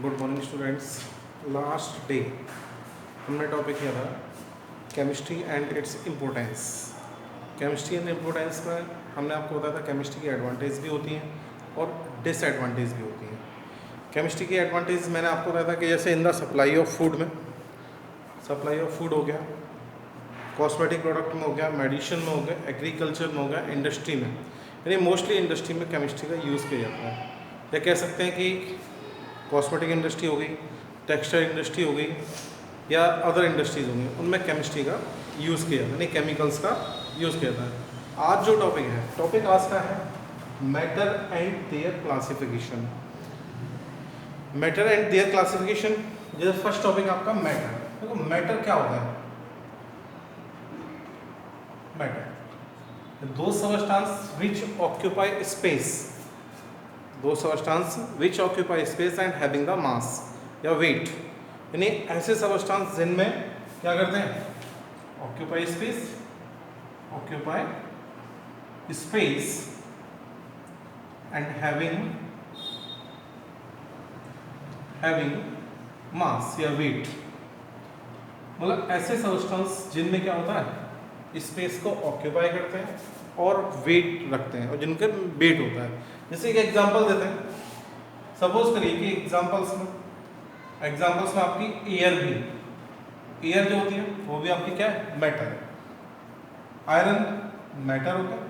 Good morning students. Last day हमने topic किया था chemistry and its importance. Chemistry and importance में हमने आपको बताया था केमिस्ट्री की एडवांटेज भी होती हैं और डिसएडवांटेज भी होती हैं। केमिस्ट्री की एडवांटेज मैंने आपको बताया था कि जैसे in the supply of food में, सप्लाई ऑफ फूड हो गया, कॉस्मेटिक प्रोडक्ट में हो गया, मेडिसिन में हो गया, एग्रीकल्चर में हो गया, इंडस्ट्री में, यानी मोस्टली इंडस्ट्री में केमिस्ट्री का यूज़ किया जाता है। या कह सकते हैं कि कॉस्मेटिक इंडस्ट्री हो गई, टेक्सटाइल इंडस्ट्री हो गई या अदर इंडस्ट्रीज होंगी, उनमें केमिस्ट्री का यूज़ किया जाता है, यानी केमिकल्स का यूज़ किया जाता है। आज जो टॉपिक है, टॉपिक आज का है matter and there classification. Matter and there classification, जैसे फर्स्ट टॉपिक आपका मैटर। देखो मैटर क्या होता है? मैटर दो सबस्टेंस विच ऑक्यूपाई स्पेस, दो substance which occupy space and having the mass या वेट, यानी ऐसे सबस्टेंस जिनमें क्या करते हैं? Occupy space, occupy space and having mass या वेट। मतलब ऐसे सबस्टेंस जिनमें क्या होता है? स्पेस को ऑक्यूपाई करते हैं और वेट रखते हैं और जिनका वेट होता है। जैसे एक एग्जांपल देते हैं, सपोज करिए कि एग्जांपल्स में आपकी एयर भी, एयर जो होती है वो भी आपकी क्या है? मैटर है। आयरन मैटर होता है,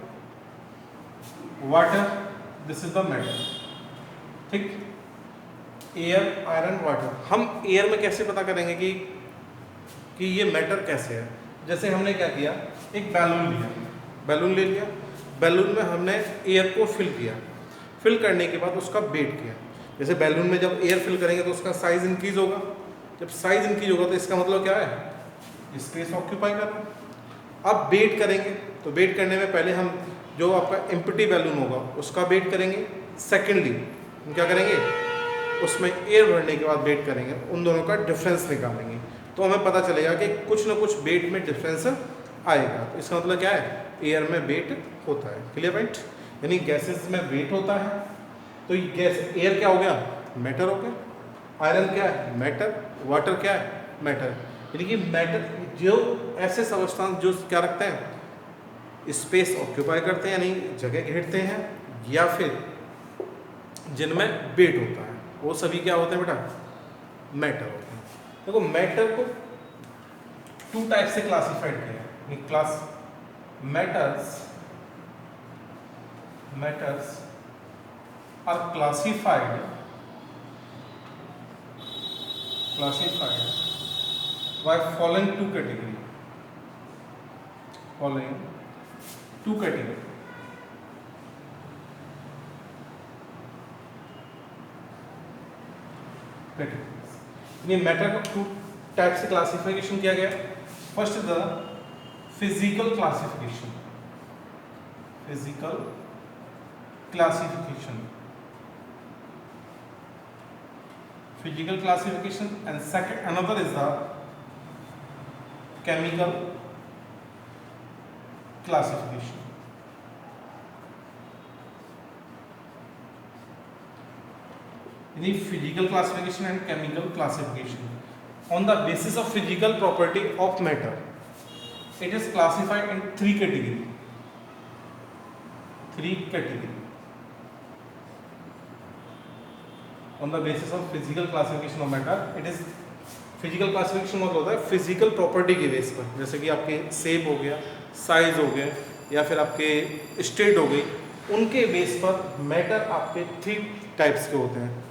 water this is the matter, ठीक। Air, iron, water. हम एयर में कैसे पता करेंगे कि ये मैटर कैसे है? जैसे हमने क्या किया, एक बैलून ले लिया, बैलून में हमने एयर को फिल किया, फिल करने के बाद उसका वेट किया। जैसे बैलून में जब एयर फिल करेंगे तो उसका साइज इंक्रीज होगा, जब साइज इंक्रीज होगा तो इसका मतलब क्या है? स्पेस ऑक्यूपाई करना। अब वेट करेंगे तो वेट करने में पहले हम जो आपका एम्प्टी बैलून होगा उसका वेट करेंगे, सेकेंडली हम क्या करेंगे? उसमें एयर भरने के बाद वेट करेंगे, उन दोनों का डिफरेंस निकालेंगे तो हमें पता चलेगा कि कुछ ना कुछ वेट में डिफरेंस आएगा। तो इसका मतलब क्या है? एयर में वेट होता है। Clear point? यानी गैसेस में वेट होता है, तो गैस एयर क्या हो गया? मैटर हो गया। आयरन क्या है? मैटर। वाटर क्या है? मैटर। यानी कि मैटर जो ऐसे सबस्टेंस जो क्या रखते हैं? स्पेस ऑक्यूपाई करते हैं, यानी जगह घेरते हैं, या फिर जिनमें वेट होता है, वो सभी क्या होते हैं बेटा? मैटर होते हैं। देखो मैटर को टू टाइप से क्लासिफाइड किया है। Class matters are classified by following two category, categories। ये मैटर को टू टाइप से क्लासिफिकेशन किया गया। First is the physical classification and second another is the chemical classification। Physical classification and chemical classification. On the basis of physical property of matter, it is classified in three categories. On the basis of physical classification of matter, it is physical classification मतलब होता है physical property के base पर, जैसे कि आपके shape हो गया, साइज हो गया, या फिर आपके स्टेट हो गई, उनके बेस पर मैटर आपके थ्री टाइप्स के होते हैं।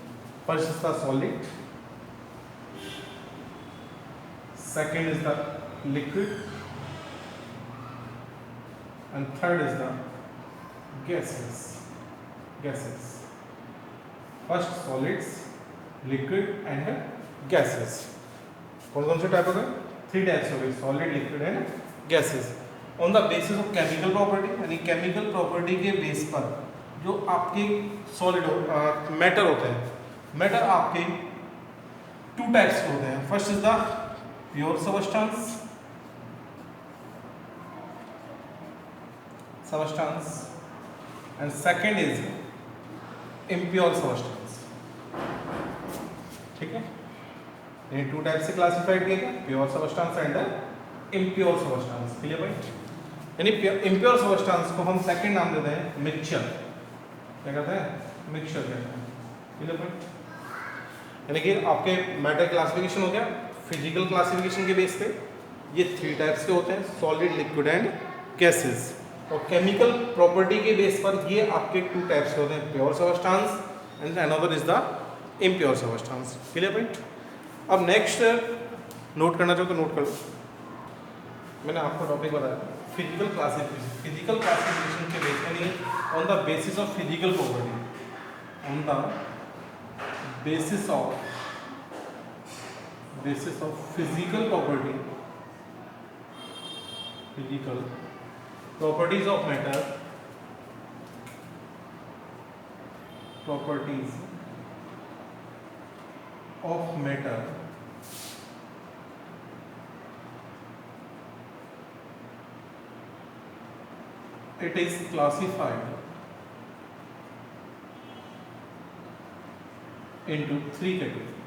First is the solid, second is the liquid and third is the gases। First solids, liquid and gases. कौन कौन से टाइप हो गए? थ्री टाइप्स हो गए, solid, liquid and gases. On the basis of chemical property, यानी chemical property के base पर जो आपके सॉलिड मैटर होते हैं, मैटर आपके टू टाइप्स के होते हैं। First is the pure substance and second is impure substance। ठीक है, ये टू टाइप से क्लासिफाइड किया गया, pure substance and impure substance. Clear point? यानी इम्प्योर सबस्टेंस को हम सेकंड नाम देते हैं मिक्सचर। क्या कहते हैं? मिक्सचर कहते हैं। Clear point? यानी कि आपके मैटर क्लासिफिकेशन हो गया फिजिकल क्लासिफिकेशन के बेस पे। ये थ्री टाइप्स के होते हैं, सॉलिड, लिक्विड एंड गैसेस। और केमिकल प्रॉपर्टी के बेस पर ये आपके टू टाइप्स के होते हैं, pure substance and another is the impure substance. Clear point? अब नेक्स्ट नोट करना चाहो तो नोट कर लो। मैंने आपको टॉपिक बताया फिजिकल क्लासिफिकेशन। फिजिकल क्लासिफिकेशन के बेस यानी on the basis of physical property, on the basis of physical property, physical properties of matter, properties of matter, it is classified into three categories.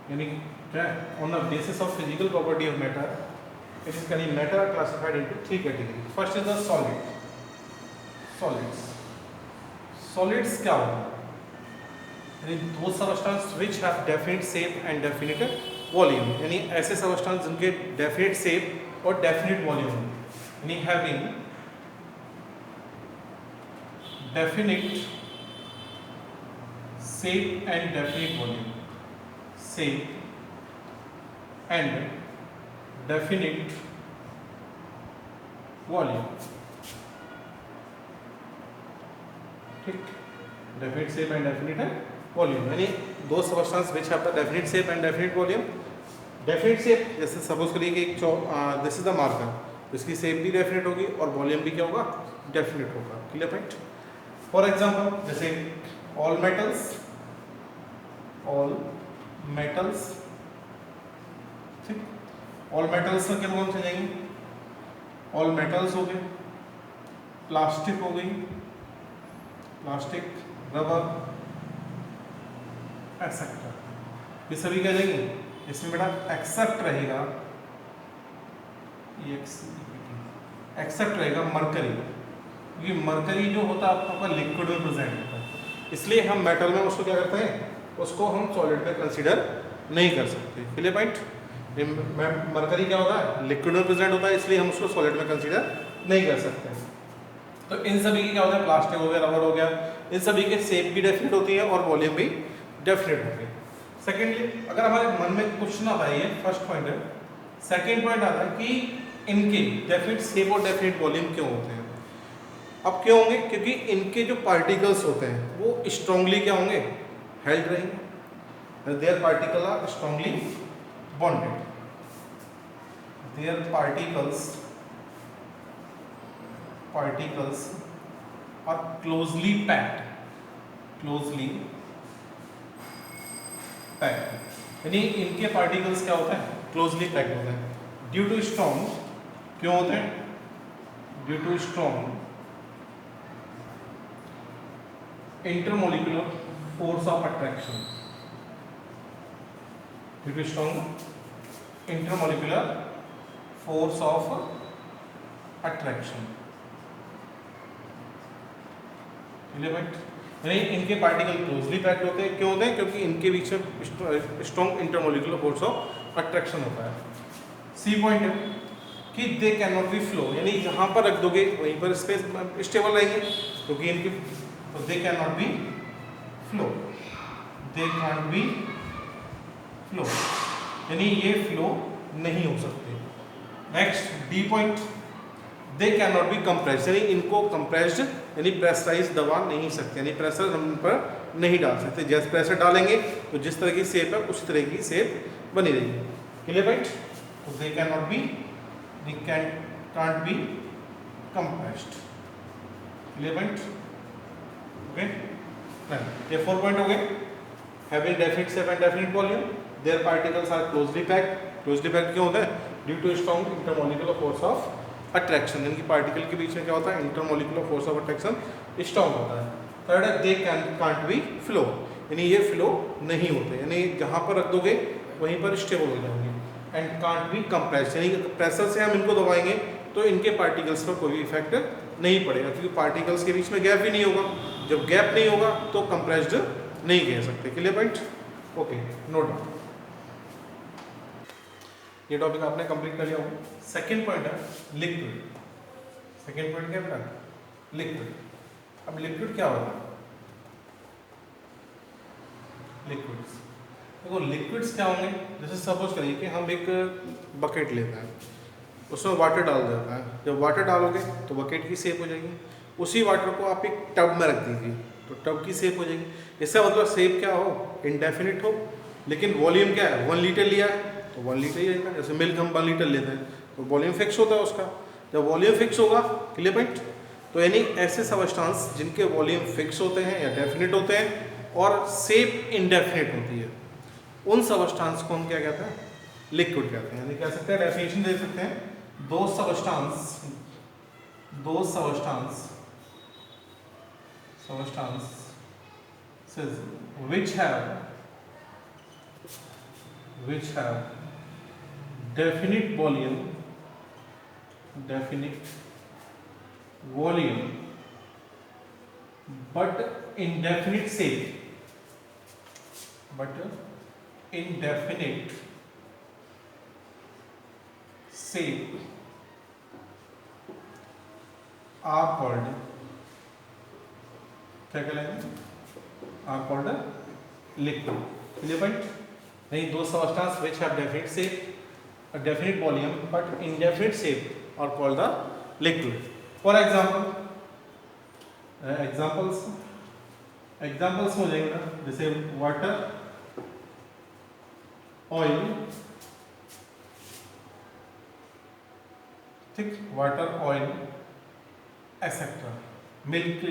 यानी क्या? On the basis of physical property of matter, it is can matter are classified into three category. First is the solid. Solids क्या होगा? यानी दो substance which have definite shape and definite volume. यानी ऐसे substance जिनके definite shape और definite volume, यानी having definite shape and definite volume, shape and definite volume। ठीक, definite shape and definite volume यानी दो substance which have the definite shape and definite volume. Definite shape जैसे suppose करिए कि this is the marker, इसकी shape भी definite होगी और वॉल्यूम भी क्या होगा? डेफिनेट होगा। Clear point? फॉर एग्जाम्पल जैसे ऑल मेटल्स, ठीक, ऑल मेटल्स में क्या कौन से जाएंगे? ऑल मेटल्स हो गए, प्लास्टिक हो गई, प्लास्टिक, रबर, एक्सेट्रा, ये सभी क्या जाएंगे? इसमें बेटा एक्सेप्ट रहेगा, एक्सेप्ट रहेगा मरकरी, क्योंकि मरकरी जो होता है आपका लिक्विड में प्रेजेंट होता है, इसलिए हम मेटल में उसको क्या करते हैं? उसको हम सॉलिड में कंसीडर नहीं कर सकते। Clear point? मरकरी क्या होता है? लिक्विड में प्रेजेंट होता है, इसलिए हम उसको सॉलिड में कंसीडर नहीं कर सकते। तो इन सभी की क्या होता है? प्लास्टिक हो गया, रबर हो गया, इन सभी के शेप भी डेफिनेट होती है और वॉल्यूम भी डेफिनेट होती है। सेकेंडली, अगर हमारे मन में क्वेश्चन आता है, ये फर्स्ट पॉइंट है। सेकेंड पॉइंट आता है कि इनके डेफिनेट शेप और डेफिनेट वॉल्यूम क्यों होते हैं? अब क्यों होंगे? क्योंकि इनके जो पार्टिकल्स होते हैं वो स्ट्रांगली क्या होंगे? हेल्ड रहेंगे। Their particle are strongly bonded, their particles are closely packed, यानी इनके पार्टिकल्स क्या होते हैं? क्लोजली पैक्ड होते हैं। ड्यू टू स्ट्रॉन्ग, क्यों होते हैं? Due to strong intermolecular force of attraction, due to strong intermolecular force of attraction। यानी इनके पार्टिकल क्लोजली पैक्ड होते हैं। क्यों होते हैं? क्योंकि इनके बीच में strong intermolecular force of attraction होता है। सी पॉइंट है कि दे कैन नॉट बी फ्लो, यानी जहां पर रख दोगे वहीं पर स्पेस स्टेबल रहेंगे, क्योंकि इनके तो they can not B flow, यानी ये फ्लो नहीं हो सकते। Next D point, they can not B compressed, यानी इनको कंप्रेस्ड यानी प्रेशराइज दबा नहीं सकते, यानी प्रेशर हम पर नहीं डाल सकते। जैसे प्रेशर डालेंगे तो जिस तरह की शेप है उस तरह की शेप बनी रहेगी। Clear point? तो they can not be, they can't be compressed. Clear point? Okay, ये 4 पॉइंट हो गए। Having definite shape and definite volume, their particles are closely packed. Closely packed क्यों होता है? Due to strong intermolecular force of attraction, यानी कि particle के बीच में क्या होता है? Intermolecular force of attraction strong होता है। थर्ड है दे कांट बी फ्लो, यानी ये फ्लो नहीं होते, यानी जहाँ पर रख दोगे वहीं पर स्टेबल हो जाएंगे। एंड कांट बी कंप्रेस, यानी प्रेशर से हम इनको दबाएंगे तो इनके पार्टिकल्स पर कोई भी इफेक्ट नहीं पड़ेगा, क्योंकि पार्टिकल्स के बीच में गैप ही नहीं होगा। जब गैप नहीं होगा तो कंप्रेस्ड नहीं कह सकते। Clear point? Okay, note. ये टॉपिक आपने कंप्लीट कर लिया होगा। सेकेंड पॉइंट है लिक्विड। सेकेंड पॉइंट क्या है? लिक्विड। अब लिक्विड क्या होगा? लिक्विड्स, देखो लिक्विड्स क्या होंगे, जैसे सपोज करिए कि हम एक बकेट लेते हैं, उसमें वाटर डाल देता है। जब वाटर डालोगे तो बकेट की शेप हो जाएगी। उसी वाटर को आप एक टब में रख दीजिए तो टब की शेप हो जाएगी। इसका मतलब शेप क्या हो? इंडेफिनिट हो। लेकिन वॉल्यूम क्या है? 1 लीटर लिया है तो 1 लीटर ही रहेगा। जैसे मिल्क हम 1 लीटर लेते हैं तो वॉल्यूम फिक्स होता है उसका। जब वॉल्यूम फिक्स होगा, क्लियर पॉइंट, तो यानी ऐसे सबस्टांस जिनके वॉल्यूम फिक्स होते हैं या डेफिनिट होते हैं और शेप इंडेफिनिट होती है, उन सबस्टांस को हम क्या कहते हैं? लिक्विड कहते हैं। यानी कह सकते हैं, डेफिनेशन दे सकते हैं, दो substance which have definite volume but indefinite shape are called, क्या कहलाएंगे? are called liquid। Clear point? नहीं, दो substance which have definite shape, a definite volume but indefinite shape are called the liquid। For example, examples हो जाएंगे ना, जैसे water, oil, ठीक, water, oil, etcetera, milk,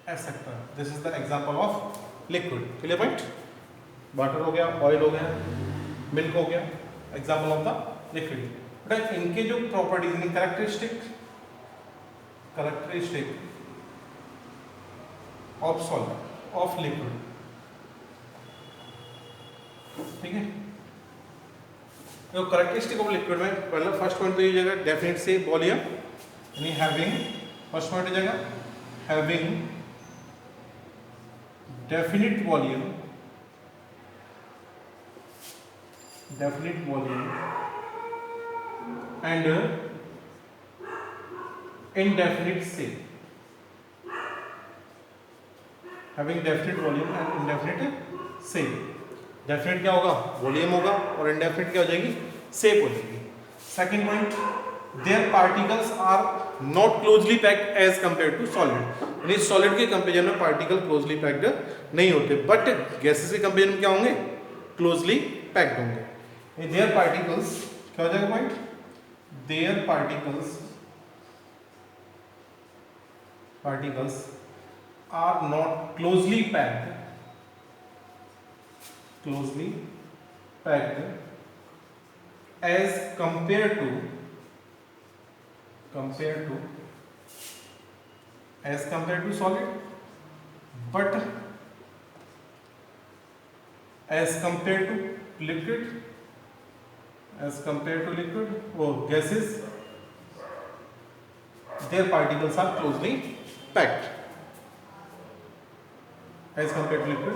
etcetera. This is the example of liquid. Clear point? Water हो गया, oil हो गया, milk हो गया, एग्जांपल ऑफ द लिक्विड। बेटा इनके जो properties, characteristic of solid, of liquid, ठीक है। तो कैरेक्टरिस्टिक ऑफ लिक्विड में पहला फर्स्ट पॉइंट तो ये जगह डेफिनेट से वॉल्यूम, यानी हैविंग, फर्स्ट पॉइंट जगह having definite volume and indefinite shape, having definite volume and indefinite shape। Definite क्या होगा? वॉल्यूम होगा, और इंडेफिनिट क्या हो जाएगी? शेप हो जाएगी। Second point, their particles are not closely packed as compare to solid, यानी सॉलिड के कंपेरिजन में पार्टिकल क्लोजली पैक्ड नहीं होते, बट गैसेस के कंपेरिजन में क्या होंगे? क्लोजली पैक्ड होंगे। देयर पार्टिकल्स क्या हो जाएगा point? Their particles are not closely packed as compared to solid, but as compared to liquid or gases, their particles are closely packed। as compared to liquid,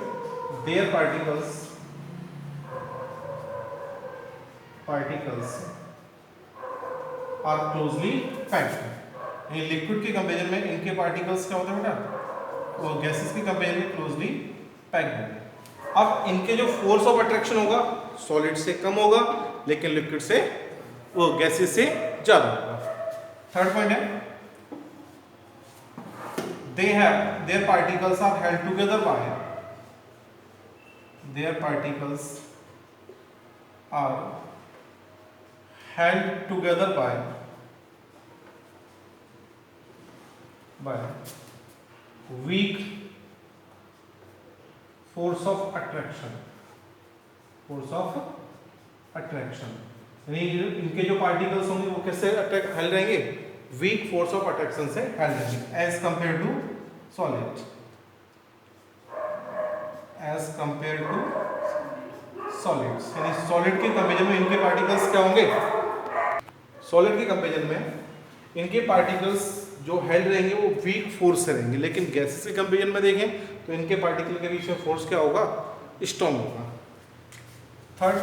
their particles are closely packed। ये liquid के comparison में इनके particles क्या होते हैं बेटा? वो gases के कंपेरिजन में क्लोजली पैक्ड होंगे। अब इनके जो फोर्स ऑफ अट्रैक्शन होगा सॉलिड से कम होगा, लेकिन लिक्विड से, वो गैसेस से ज्यादा होगा। थर्ड पॉइंट है, their particles are held together by weak force of attraction। यानी इनके जो पार्टिकल्स होंगे वो कैसे हेल्ड रहेंगे? वीक फोर्स ऑफ अट्रैक्शन से हेल्ड रहेंगे as compare to solid, as compare to solids. यानी सॉलिड के कंपेरिजन में इनके पार्टिकल्स क्या होंगे, सॉलिड के कंपेरिजन में इनके पार्टिकल्स जो हेल्ड रहेंगे वो वीक फोर्स से रहेंगे, लेकिन गैसेस के कंपेरिजन में देखें तो इनके पार्टिकल के बीच में फोर्स क्या होगा, स्ट्रॉन्ग होगा। थर्ड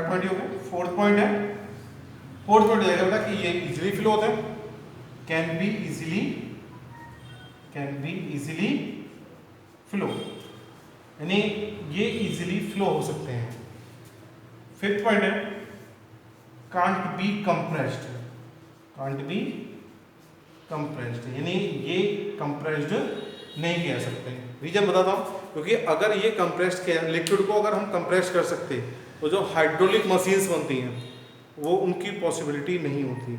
पॉइंट हो गया। फोर्थ पॉइंट है, फोर्थ पॉइंट देखा बेटा कि ये इजीली फ्लो होते हैं, कैन बी इजीली फ्लो, यानी ये इजीली फ्लो हो सकते हैं। फिफ्थ पॉइंट है, कांट बी कंप्रेस्ड, यानी ये कंप्रेस्ड नहीं किया सकते। रीजन बताता हूँ, क्योंकि अगर ये कंप्रेस्ड किया, लिक्विड को अगर हम कंप्रेस कर सकते तो जो हाइड्रोलिक मशीन्स बनती हैं वो उनकी पॉसिबिलिटी नहीं होती।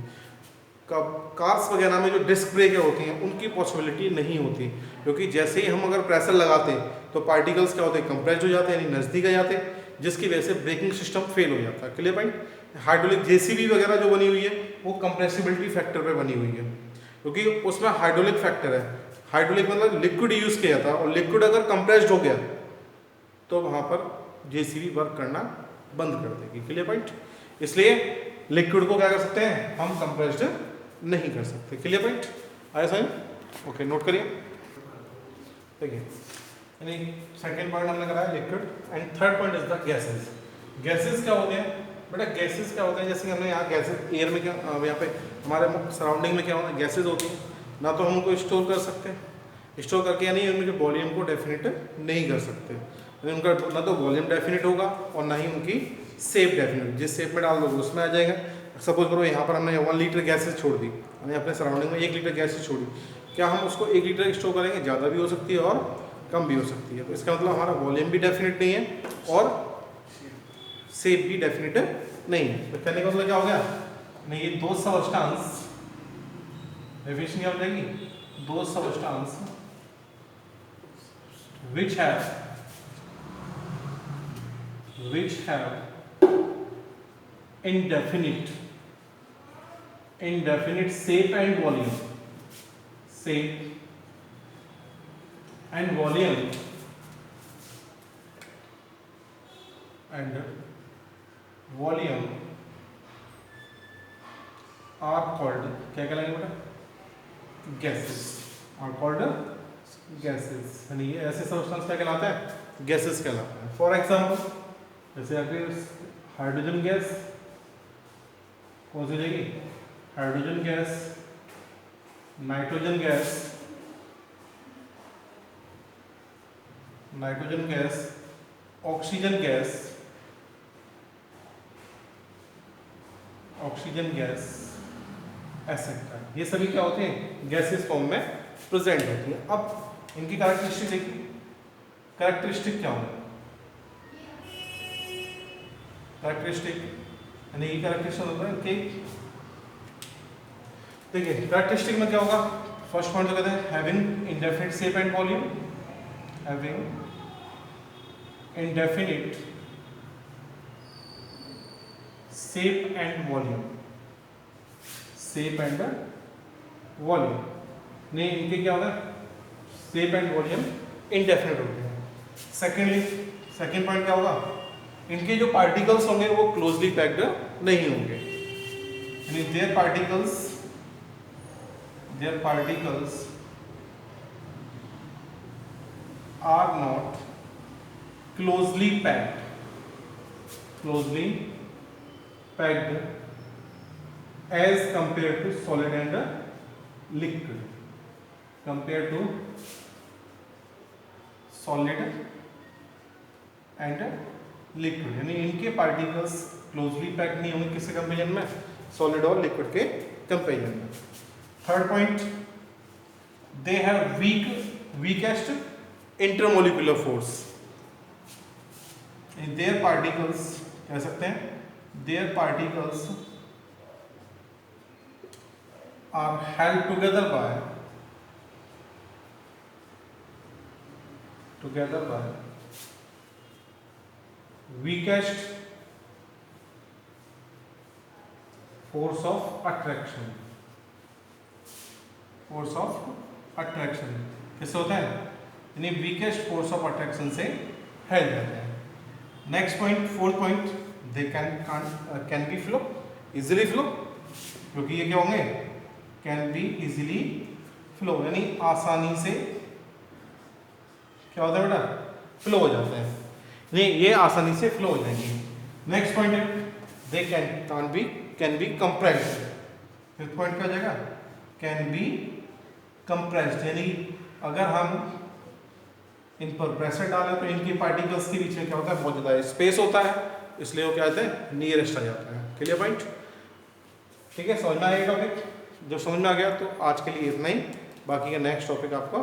कार्स वगैरह में जो डिस्क ब्रेकर होती हैं उनकी पॉसिबिलिटी नहीं होती, क्योंकि जैसे ही हम अगर प्रेशर लगाते हैं तो पार्टिकल्स क्या होते हैं, कंप्रेस्ड हो जाते हैं, यानी नज़दीक आ जाते हैं, जिसकी वजह से ब्रेकिंग सिस्टम फेल हो जाता है। Clear point. हाइड्रोलिक जेसीबी वगैरह जो बनी हुई है वो कंप्रेसिबिलिटी फैक्टर पे बनी हुई है, क्योंकि उसमें हाइड्रोलिक फैक्टर है। हाइड्रोलिक मतलब लिक्विड यूज़ किया जाता है, और लिक्विड अगर कंप्रेस्ड हो गया तो वहाँ पर जेसीबी वर्क करना बंद कर देगी। Clear point. इसलिए लिक्विड को क्या कर सकते हैं, हम कंप्रेस्ड नहीं कर सकते। क्लियर पॉइंट आया समझ। ओके, नोट करिए। देखिए, यानी सेकेंड पॉइंट हमने कराया liquid, and third point is the gases. Gases क्या होते हैं बेटा, गैसेस क्या होते हैं, जैसे कि हमने यहाँ गैसेस एयर में क्या, यहाँ पे हमारे सराउंडिंग में क्या होता है, गैसेज होती हैं। ना तो हम उनको स्टोर कर सकते हैं, स्टोर करके यानी उनके वॉल्यूम को डेफिनेट नहीं कर सकते, यानी उनका ना तो वॉल्यूम डेफिनेट होगा और ना ही उनकी शेप डेफिनेट। जिस शेप में डाल दोगे उसमें आ जाएगा। सपोज करो यहाँ पर हमने 1 लीटर गैसेज छोड़ दी, हमने अपने सराउंडिंग में 1 लीटर गैसेज छोड़ी, क्या हम उसको 1 लीटर स्टोर करेंगे? ज़्यादा भी हो सकती है और कम भी हो सकती है। तो इसका मतलब हमारा वॉल्यूम भी डेफिनेट नहीं है और शेप भी डेफिनेट नहीं है। तो कहने का मतलब क्या हो गया, नहीं, ये दो सबस्टेंस डेफिनेशन क्या हो जाएगी, दो substance which have indefinite shape and volume, are called, क्या कहलाएंगे बेटा, गैसेस, are called गैसेस। यानी ये ऐसे सब्सटेंस क्या कहलाता है, गैसेस कहलाता है। फॉर एग्जांपल जैसे आपके हाइड्रोजन गैस कौन सी रहेगी, hydrogen gas, nitrogen gas, oxygen gas etcetera, ये सभी क्या होते हैं, गैसेस फॉर्म में प्रेजेंट होती है। अब इनकी कैरेक्टरिस्टिक देखिए, कैरेक्टरिस्टिक क्या होगा, कैरेक्टरिस्टिक यानी ये कैरेक्टरिस्टिक होता है इनके। देखिए कैरेक्टरिस्टिक में क्या होगा, फर्स्ट पॉइंट जो कहते हैं having indefinite shape and volume, having indefinite shape and volume, नहीं इनके क्या होगा, शेप एंड वॉल्यूम इंडेफिनिट होते हैं। सेकेंड पॉइंट क्या होगा, इनके जो पार्टिकल्स होंगे वो क्लोजली पैक्ड नहीं होंगे, यानी their particles are not closely packed as compared to solid and liquid, यानी इनके पार्टिकल्स क्लोजली पैक्ड नहीं होंगे किसके कंपेरिजन में, सॉलिड और लिक्विड के कंपेरिजन में। Third point, they have weakest intermolecular force, there particles कह सकते हैं, there particles are held together by weakest force of attraction, force of attraction किससे होता है, यानी वीकेस्ट फोर्स ऑफ अट्रैक्शन से हेल्ड रहते हैं। Next point, fourth point, they can be flow, easily flow, क्योंकि ये क्या होंगे, कैन बी इजिली फ्लो, यानी आसानी से क्या होता है बेटा, फ्लो हो जाते हैं, नहीं ये आसानी से फ्लो हो जाएंगे। नेक्स्ट पॉइंट है they can be compressed, fifth point क्या हो जाएगा, कैन बी कंप्रेस्ड, यानी अगर हम इन पर प्रेशर डालें तो इनकी पार्टिकल्स के बीच में क्या होता है, बहुत ज़्यादा स्पेस होता है, इसलिए वो क्या होता है, नियरेस्ट आ जाता है। क्लियर पॉइंट, ठीक है, समझ में आएगा टॉपिक, जब समझ में आ गया तो आज के लिए इतना ही, बाकी का नेक्स्ट टॉपिक आपको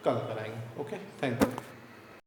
कल कराएंगे। Okay, thank you.